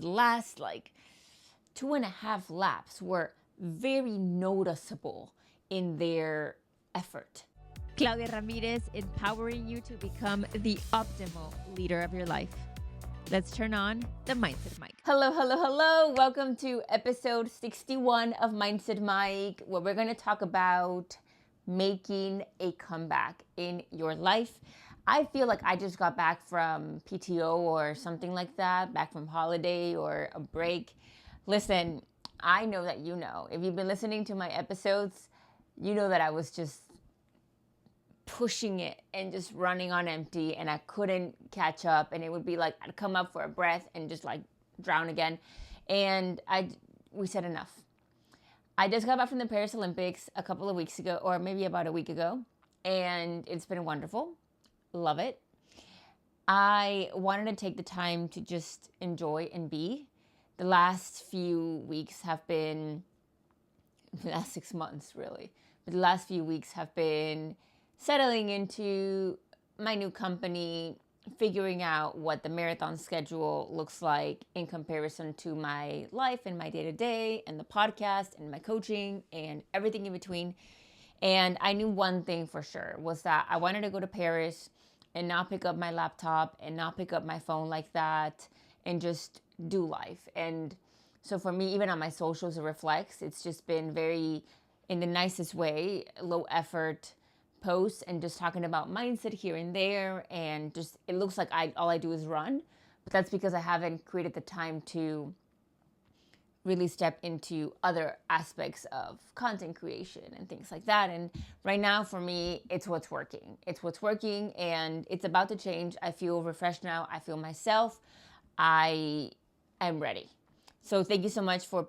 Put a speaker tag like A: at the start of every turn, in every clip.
A: The last 2.5 laps were very noticeable in their effort.
B: Claudia Ramirez, empowering you to become the optimal leader of your life. Let's turn on the Mindset Mic.
A: Hello, hello, hello. Welcome to episode 61 of Mindset Mic, where we're going to talk about making a comeback in your life. I feel like I just got back from PTO or something like that, back from holiday or a break. Listen, I know that you know. If you've been listening to my episodes, you know that I was just pushing it and just running on empty, and I couldn't catch up, and it would be like I'd come up for a breath and just drown again. And we said enough. I just got back from the Paris Olympics a couple of weeks ago, or maybe about a week ago, and it's been wonderful. Love it. I wanted to take the time to just enjoy and be. The last few weeks have been, the last 6 months really, but the last few weeks have been settling into my new company, figuring out what the marathon schedule looks like in comparison to my life and my day-to-day and the podcast and my coaching and everything in between. And I knew one thing for sure was that I wanted to go to Paris and not pick up my laptop and not pick up my phone like that and just do life. And so for me, even on my socials, it reflects. It's just been very, in the nicest way, low effort posts and just talking about mindset here and there. And just, it looks like all I do is run. But that's because I haven't created the time to really step into other aspects of content creation and things like that. And right now for me, it's what's working. It's what's working, and it's about to change. I feel refreshed now. I feel myself. I am ready. So thank you so much for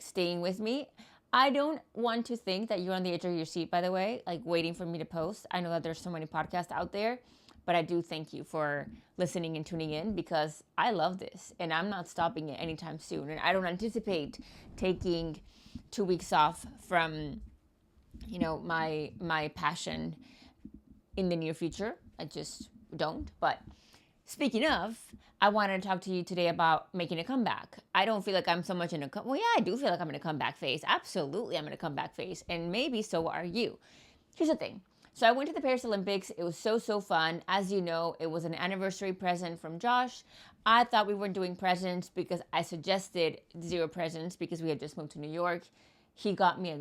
A: staying with me. I don't want to think that you're on the edge of your seat, by the way, waiting for me to post. I know that there's so many podcasts out there, but I do thank you for listening and tuning in, because I love this and I'm not stopping it anytime soon. And I don't anticipate taking 2 weeks off from, my passion in the near future. I just don't. But speaking of, I wanted to talk to you today about making a comeback. I don't feel like I'm so much I do feel like I'm in a comeback phase. Absolutely, I'm in a comeback phase. And maybe so are you. Here's the thing. So I went to the Paris Olympics. It was so fun. As you know, it was an anniversary present from Josh. I thought we weren't doing presents because I suggested 0 presents because we had just moved to New York. He got me I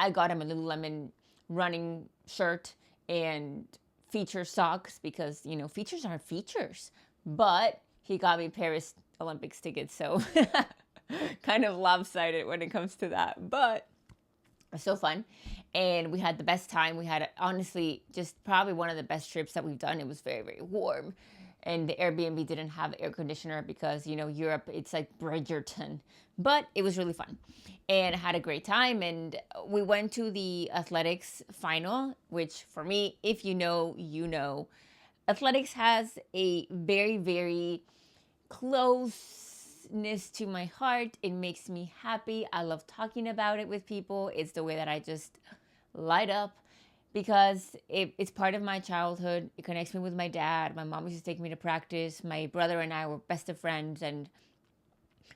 A: got him a Lululemon running shirt and feature socks because, features aren't features. But he got me Paris Olympics tickets, so kind of lopsided when it comes to that. But it was so fun, and we had the best time. We had, honestly, just probably one of the best trips that we've done. It was very, very warm, and the Airbnb didn't have air conditioner because, Europe, it's like Bridgerton. But it was really fun, and I had a great time. And we went to the athletics final, which for me, if you know, you know. Athletics has a very, very closeness to my heart. It makes me happy. I love talking about it with people. It's the way that I just light up because it's part of my childhood. It connects me with my dad. My mom used to take me to practice. My brother and I were best of friends, and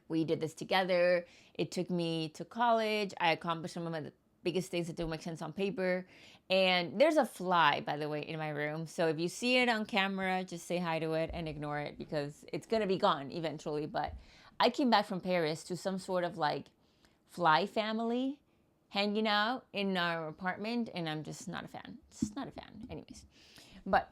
A: we did this together. It took me to college. I accomplished some of the biggest things that don't make sense on paper. And there's a fly, by the way, in my room. So if you see it on camera, just say hi to it and ignore it because it's going to be gone eventually. But I came back from Paris to some sort of fly family hanging out in our apartment, and I'm just not a fan. Just not a fan. Anyways. But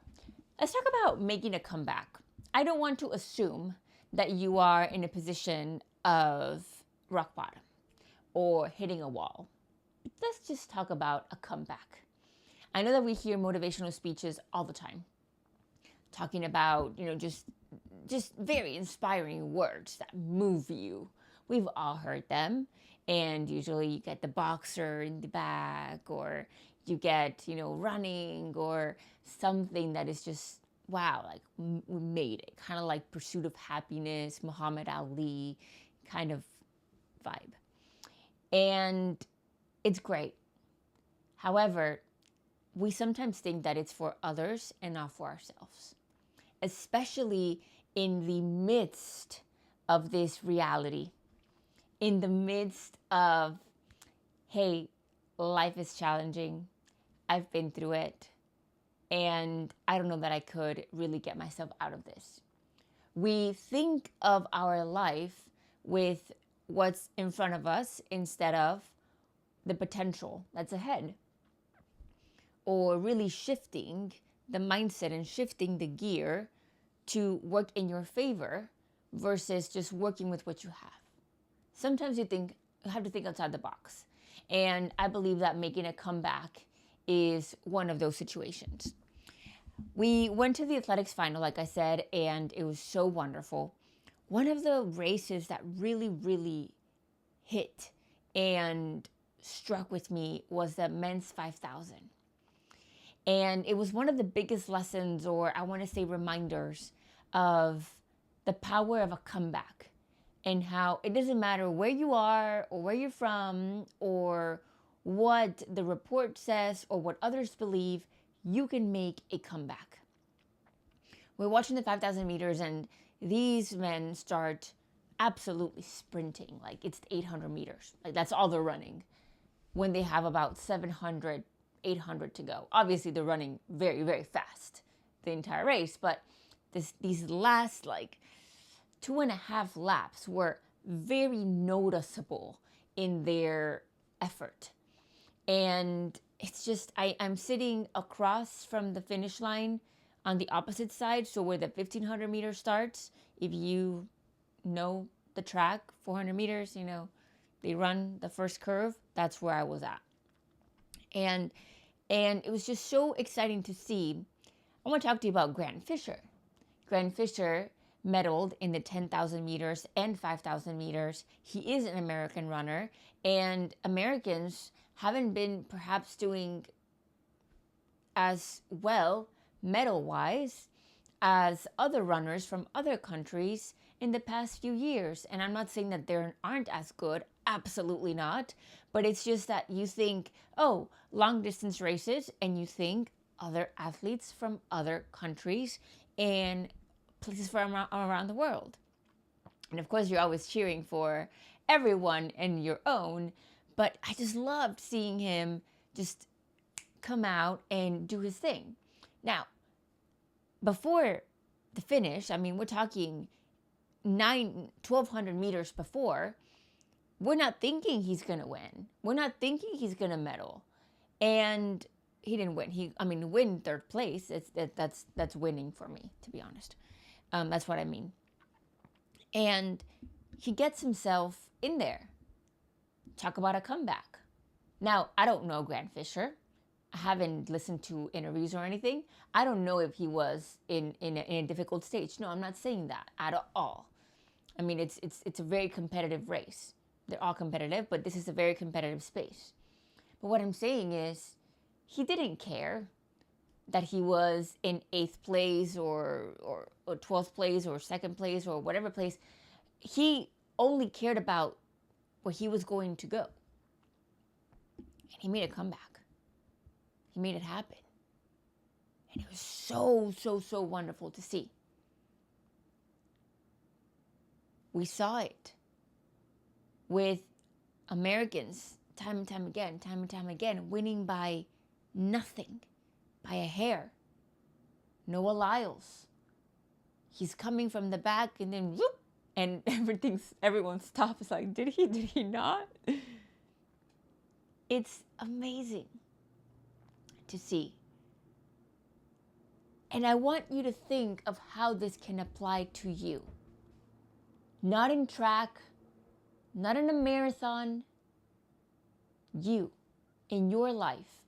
A: let's talk about making a comeback. I don't want to assume that you are in a position of rock bottom or hitting a wall. Let's just talk about a comeback. I know that we hear motivational speeches all the time, talking about, just very inspiring words that move you. We've all heard them. And usually you get the boxer in the back, or you get, running, or something that is just, wow, we made it. Kind of like Pursuit of Happiness, Muhammad Ali kind of vibe. And it's great. However, we sometimes think that it's for others and not for ourselves, especially in the midst of this reality, in the midst of, hey, life is challenging. I've been through it. And I don't know that I could really get myself out of this. We think of our life with what's in front of us instead of the potential that's ahead. Or really shifting the mindset and shifting the gear to work in your favor versus just working with what you have. Sometimes you have to think outside the box. And I believe that making a comeback is one of those situations. We went to the athletics final, like I said, and it was so wonderful. One of the races that really, really hit and struck with me was the men's 5,000. And it was one of the biggest lessons, or I want to say reminders, of the power of a comeback and how it doesn't matter where you are or where you're from or what the report says or what others believe, you can make a comeback. We're watching the 5,000 meters and these men start absolutely sprinting. Like it's 800 meters. Like that's all they're running when they have about 700, 800 to go. Obviously they're running very, very fast the entire race, but these last like 2.5 laps were very noticeable in their effort. And it's just, I'm sitting across from the finish line on the opposite side. So where the 1,500 meters starts, if you know the track, 400 meters, they run the first curve. That's where I was at. And it was just so exciting to see. I want to talk to you about Grant Fisher. Grant Fisher medaled in the 10,000 meters and 5,000 meters. He is an American runner, and Americans haven't been perhaps doing as well medal-wise as other runners from other countries in the past few years. And I'm not saying that they aren't as good, absolutely not, but it's just that you think, oh, long distance races, and you think other athletes from other countries and places from around the world. And of course, you're always cheering for everyone and your own, but I just loved seeing him just come out and do his thing. Now, before the finish, I mean, we're talking 1,200 meters before, we're not thinking he's going to win. We're not thinking he's going to medal. And he didn't win. Win third place. That's winning for me, to be honest. That's what I mean. And he gets himself in there. Talk about a comeback. Now, I don't know Grant Fisher. I haven't listened to interviews or anything. I don't know if he was in a difficult stage. No, I'm not saying that at all. I mean, it's a very competitive race. They're all competitive, but this is a very competitive space. But what I'm saying is, he didn't care that he was in 8th place or 12th place or 2nd place or whatever place. He only cared about where he was going to go. And he made a comeback. He made it happen. And it was so, so, so wonderful to see. We saw it with Americans time and time again, winning by nothing, by a hair. Noah Lyles. He's coming from the back and then whoop, and everyone stops like, did he not? It's amazing to see. And I want you to think of how this can apply to you. Not in track, not in a marathon, you, in your life,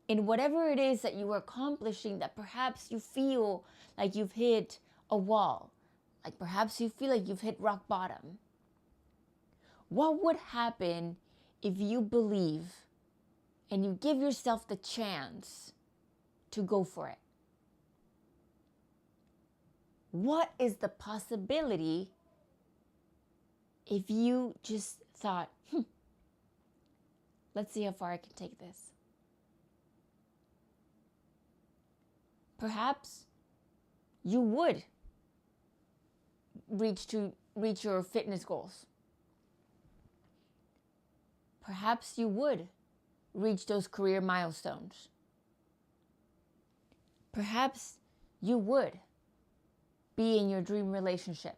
A: in whatever it is that you are accomplishing that perhaps you feel like you've hit a wall, like perhaps you feel like you've hit rock bottom. What would happen if you believe and you give yourself the chance to go for it? What is the possibility if you just thought, let's see how far I can take this? Perhaps you would reach your fitness goals. Perhaps you would reach those career milestones. Perhaps you would be in your dream relationship,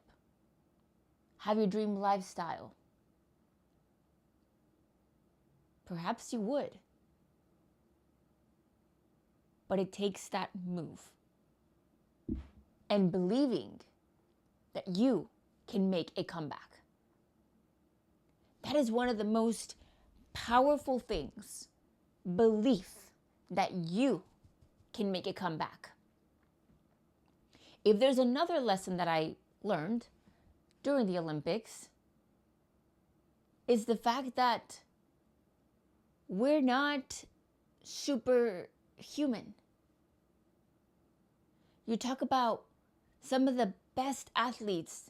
A: have your dream lifestyle. Perhaps you would. But it takes that move and believing that you can make a comeback. That is one of the most powerful things. Belief that you can make a comeback. If there's another lesson that I learned during the Olympics, is the fact that we're not superhuman. You talk about some of the best athletes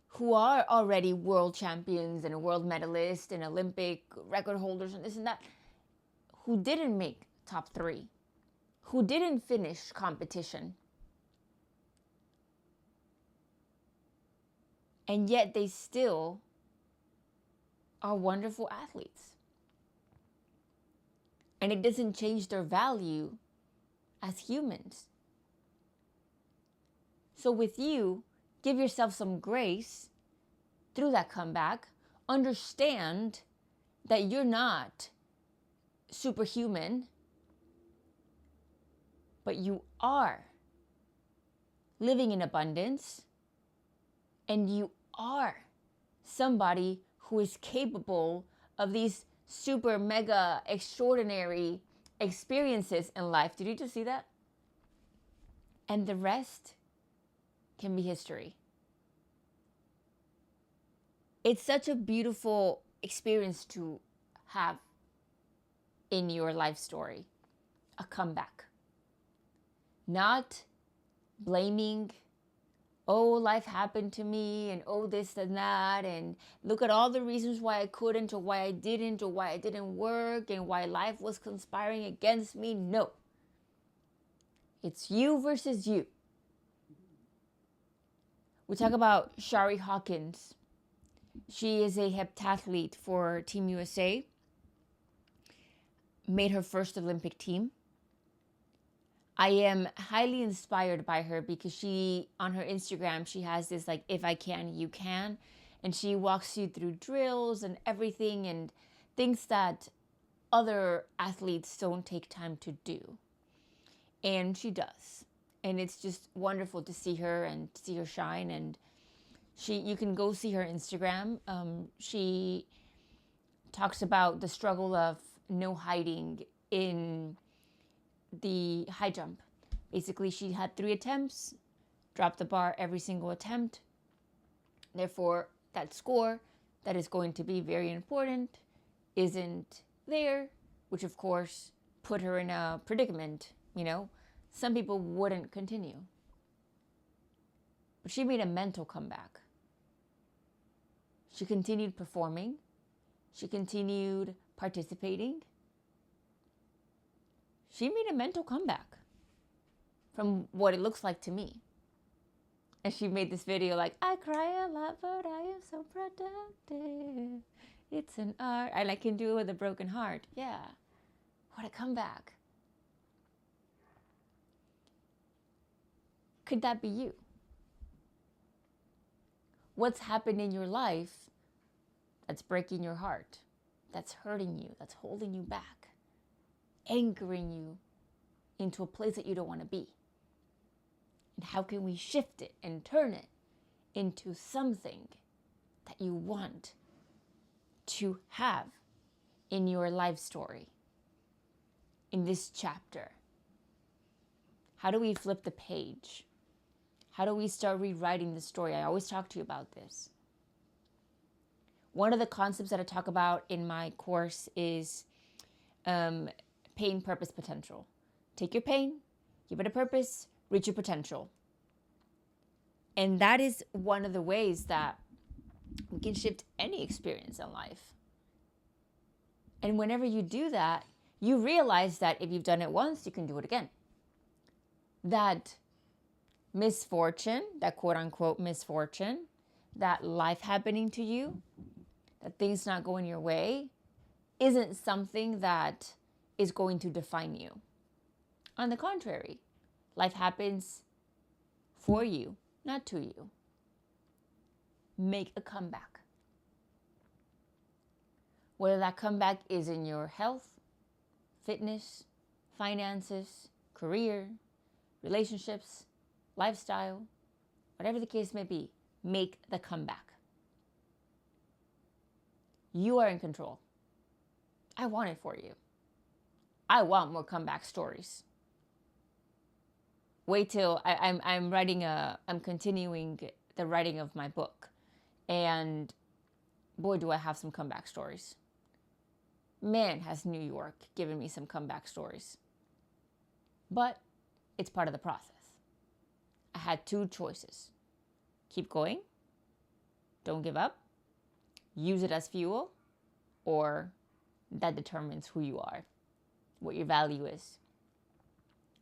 A: who are already world champions and world medalists and Olympic record holders and this and that, who didn't make top 3, who didn't finish competition. And yet they still are wonderful athletes. And it doesn't change their value as humans. So with you, give yourself some grace through that comeback. Understand that you're not superhuman, but you are living in abundance, and you are somebody who is capable of these super mega extraordinary experiences in life. Did you just see that? And the rest can be history. It's such a beautiful experience to have in your life story, a comeback. Not blaming, oh, life happened to me, and oh, this and that, and look at all the reasons why I couldn't, or why I didn't, or why it didn't work, and why life was conspiring against me. No. It's you versus you. We talk about Shari Hawkins. She is a heptathlete for Team USA. Made her first Olympic team. I am highly inspired by her because she, on her Instagram, she has this like, if I can, you can. And she walks you through drills and everything and things that other athletes don't take time to do. And she does. And it's just wonderful to see her and see her shine. And you can go see her Instagram. She talks about the struggle of no hiding in the high jump. Basically, she had 3 attempts, dropped the bar every single attempt. Therefore, that score that is going to be very important isn't there, which of course put her in a predicament. You know, some people wouldn't continue. But she made a mental comeback. She continued performing. She continued participating. She made a mental comeback from what it looks like to me. And she made this video like, I cry a lot, but I am so productive. It's an art. I can do it with a broken heart. Yeah. What a comeback. Could that be you? What's happened in your life that's breaking your heart, that's hurting you, that's holding you back, anchoring you into a place that you don't want to be? And how can we shift it and turn it into something that you want to have in your life story, in this chapter? How do we flip the page? How do we start rewriting the story? I always talk to you about this. One of the concepts that I talk about in my course is pain, purpose, potential. Take your pain, give it a purpose, reach your potential. And that is one of the ways that we can shift any experience in life. And whenever you do that, you realize that if you've done it once, you can do it again. That misfortune, that quote unquote misfortune, that life happening to you, that things not going your way, isn't something that is going to define you. On the contrary, life happens for you, not to you. Make a comeback. Whether that comeback is in your health, fitness, finances, career, relationships, lifestyle, whatever the case may be, make the comeback. You are in control. I want it for you. I want more comeback stories. Wait till I'm continuing the writing of my book, and boy, do I have some comeback stories. Man, has New York given me some comeback stories. But it's part of the process. I had two choices. Keep going, don't give up, use it as fuel, or that determines who you are, what your value is,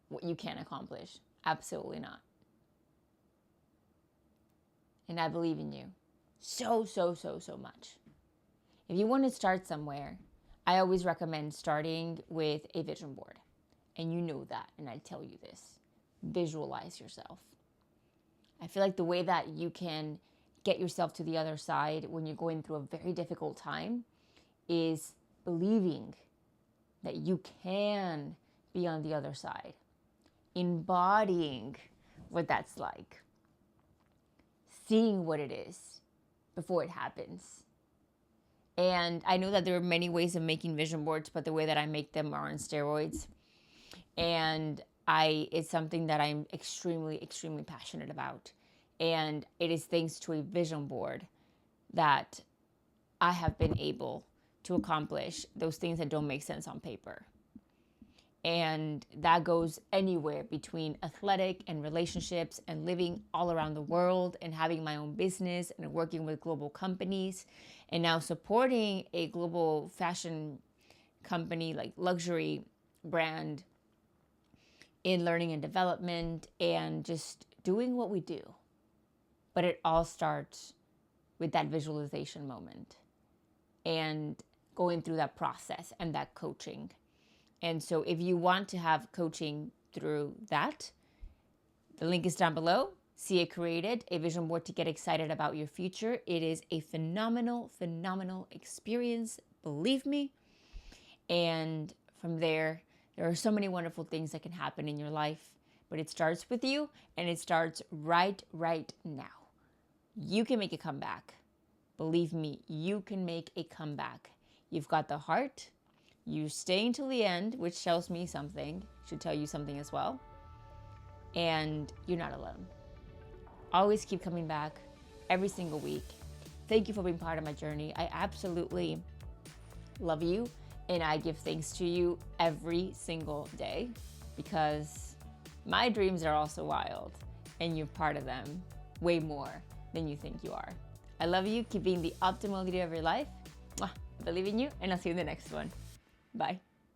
A: what you can accomplish. Absolutely not. And I believe in you so much. If you want to start somewhere, I always recommend starting with a vision board. And you know that, and I tell you this. Visualize yourself. I feel like the way that you can get yourself to the other side when you're going through a very difficult time is believing that you can be on the other side. Embodying what that's like. Seeing what it is before it happens. And I know that there are many ways of making vision boards, but the way that I make them are on steroids. And it's something that I'm extremely passionate about. And it is thanks to a vision board that I have been able to accomplish those things that don't make sense on paper. And that goes anywhere between athletic and relationships and living all around the world and having my own business and working with global companies and now supporting a global fashion company, like luxury brand, in learning and development and just doing what we do. But it all starts with that visualization moment and going through that process and that coaching. And so if you want to have coaching through that, the link is down below. See it created, a vision board to get excited about your future. It is a phenomenal experience, believe me. And from there are so many wonderful things that can happen in your life. But it starts with you, and it starts right now. You can make a comeback. Believe me, you can make a comeback. You've got the heart. You stay until the end, which tells me something, should tell you something as well. And you're not alone. Always keep coming back every single week. Thank you for being part of my journey. I absolutely love you, and I give thanks to you every single day because my dreams are also wild, and you're part of them way more than you think you are. I love you. Keep being the optimal leader of your life. I believe in you, and I'll see you in the next one. Bye.